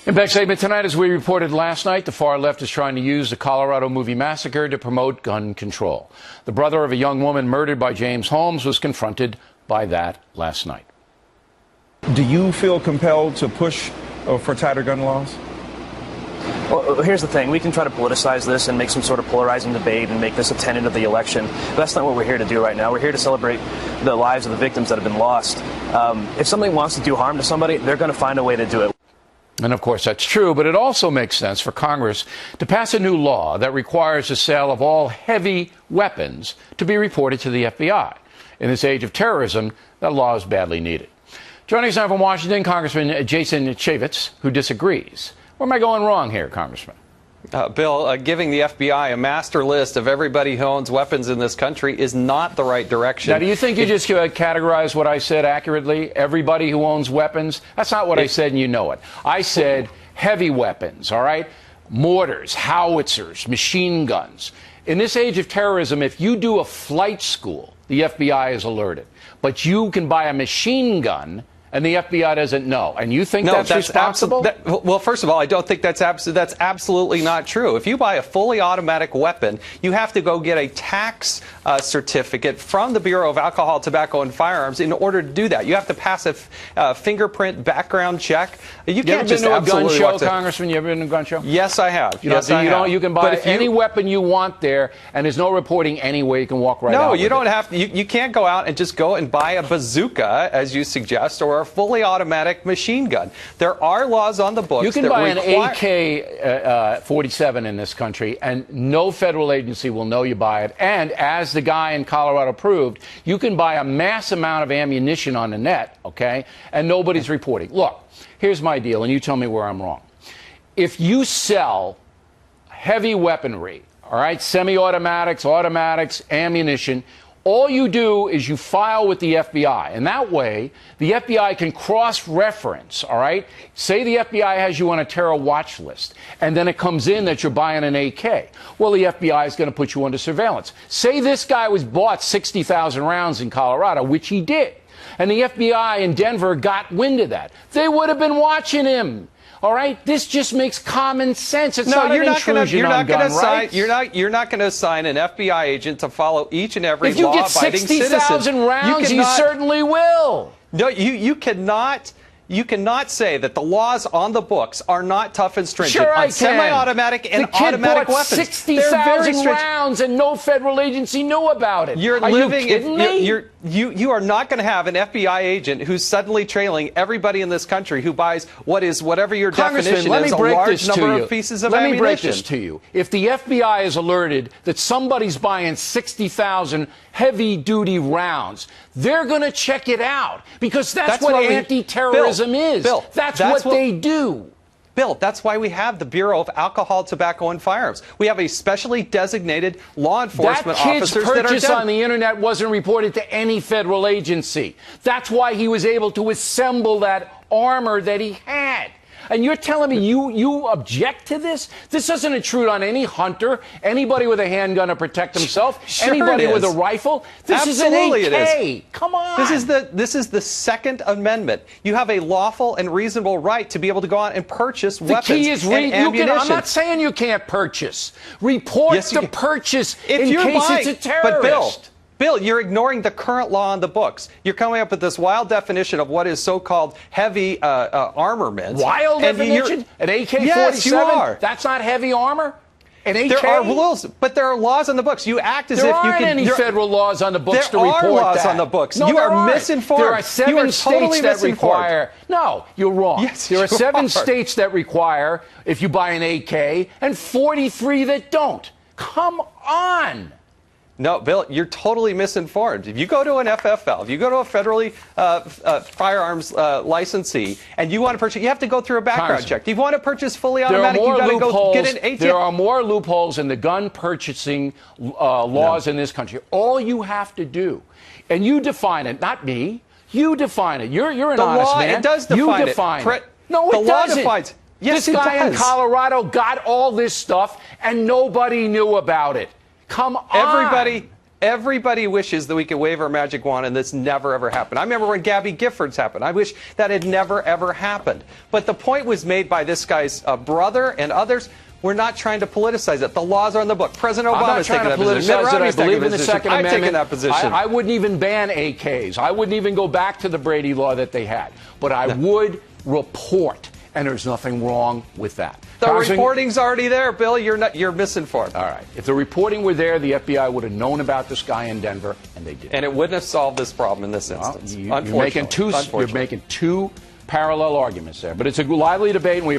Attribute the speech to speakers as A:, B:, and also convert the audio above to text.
A: In back segment tonight, as we reported last night, the far left is trying to use the Colorado movie massacre to promote gun control. The brother of a young woman murdered by James Holmes was confronted by that last night.
B: Do you feel compelled to push for tighter gun laws?
C: Well, here's the thing. We can try to politicize this and make some sort of polarizing debate and make this a tenet of the election. But that's not what we're here to do right now. We're here to celebrate the lives of the victims that have been lost. If somebody wants to do harm to somebody, they're going to find a way to do it.
A: And of course, that's true, but it also makes sense for Congress to pass a new law that requires the sale of all heavy weapons to be reported to the FBI. In this age of terrorism, that law is badly needed. Joining us now from Washington, Congressman Jason Chaffetz, who disagrees. Where am I going wrong here, Congressman?
D: Bill, giving the FBI a master list of everybody who owns weapons in this country is not the right direction.
A: Now, do you think you just categorized what I said accurately? Everybody who owns weapons? That's not what I said, and you know it. I said heavy weapons, all right? Mortars, howitzers, machine guns. In this age of terrorism, if you do a flight school, the FBI is alerted. But you can buy a machine gun, and the FBI doesn't know. And you think that's responsible?
D: Well, first of all, I don't think that's absolutely not true. If you buy a fully automatic weapon, you have to go get a tax certificate from the Bureau of Alcohol, Tobacco, and Firearms in order to do that. You have to pass a fingerprint background check. You can't just
A: ever been to a gun show, Congressman? You ever been to a gun show?
D: Yes, I have.
A: You can buy any weapon you want there, and there's no reporting anywhere. You can walk right out.
D: No, you don't have to. You can't go out and just go and buy a bazooka, as you suggest, or a fully automatic machine gun. There are laws on the books.
A: You can buy an AK-47 in this country, and no federal agency will know you buy it. And as the guy in Colorado proved, you can buy a mass amount of ammunition on the net, okay, and nobody's reporting. Look, here's my deal, and you tell me where I'm wrong. If you sell heavy weaponry, all right, semi-automatics, automatics, ammunition, all you do is you file with the FBI, and that way the FBI can cross-reference, all right? Say the FBI has you on a terror watch list, and then it comes in that you're buying an AK. Well, the FBI is going to put you under surveillance. Say this guy was bought 60,000 rounds in Colorado, which he did, and the FBI in Denver got wind of that. They would have been watching him. All right, this just makes common sense. It's not an intrusion on gun rights.
D: You're not going to assign an FBI agent to follow each and every law-abiding citizen.
A: If you get 60,000 rounds, you certainly will.
D: No, you cannot. You cannot say that the laws on the books are not tough and stringent on semi-automatic and automatic weapons.
A: 60,000 rounds and no federal agency knew about it.
D: Are you kidding me? You are not going to have an FBI agent who's suddenly trailing everybody in this country who buys whatever your definition is, a large number of pieces of ammunition.
A: Let me break this to you. If the FBI is alerted that somebody's buying 60,000 heavy-duty rounds, they're going to check it out because that's what anti-terrorism is. That's what they do.
D: Bill, that's why we have the Bureau of Alcohol, Tobacco, and Firearms. We have a specially designated law enforcement officers that are
A: That kid's purchase on the internet wasn't reported to any federal agency. That's why he was able to assemble that armor that he had. And you're telling me you object to this? This doesn't intrude on any hunter, anybody with a handgun to protect himself, anybody with a rifle. This is an AK. Come on.
D: This is the Second Amendment. You have a lawful and reasonable right to be able to go out and purchase weapons and ammunition.
A: I'm not saying you can't purchase. Report the purchase in case it's a terrorist.
D: But Bill, you're ignoring the current law on the books. You're coming up with this wild definition of what is so-called heavy armament.
A: Wild definition? An AK-47?
D: Yes, you are.
A: That's not heavy armor? An AK?
D: There are rules, but there are laws on the books. You act as if you can...
A: There aren't any federal laws on the books to report that.
D: There are laws on the books.
A: No,
D: you are misinformed.
A: There are 7 states that require... No, you're wrong.
D: Yes,
A: there are 7 states that require, if you buy an AK, and 43 that don't. Come on.
D: No, Bill, you're totally misinformed. If you go to an FFL, if you go to a federally firearms licensee, and you want to purchase, you have to go through a background check. If you want to purchase fully automatic, you've got to go get an ATF.
A: There are more loopholes in the gun purchasing laws in this country. All you have to do, and you define it, not me. You define it. You're an honest man.
D: It does define
A: it. You define it. No,
D: it
A: doesn't.
D: Defines. Yes,
A: this guy in Colorado got all this stuff, and nobody knew about it. Come on.
D: Everybody wishes that we could wave our magic wand and this never, ever happened. I remember when Gabby Giffords happened. I wish that had never, ever happened. But the point was made by this guy's brother and others. We're not trying to politicize it. The laws are in the book. President Obama's taking that position. Mitt Romney's taking that position. I've taken that position.
A: I wouldn't even ban AKs. I wouldn't even go back to the Brady law that they had. But I would report, and there's nothing wrong with that.
D: The reporting's already there, Bill. You're misinformed.
A: All right. If the reporting were there, the FBI would have known about this guy in Denver, and they didn't.
D: And it wouldn't have solved this problem in this instance.
A: You're making two parallel arguments there. But it's a lively debate, and we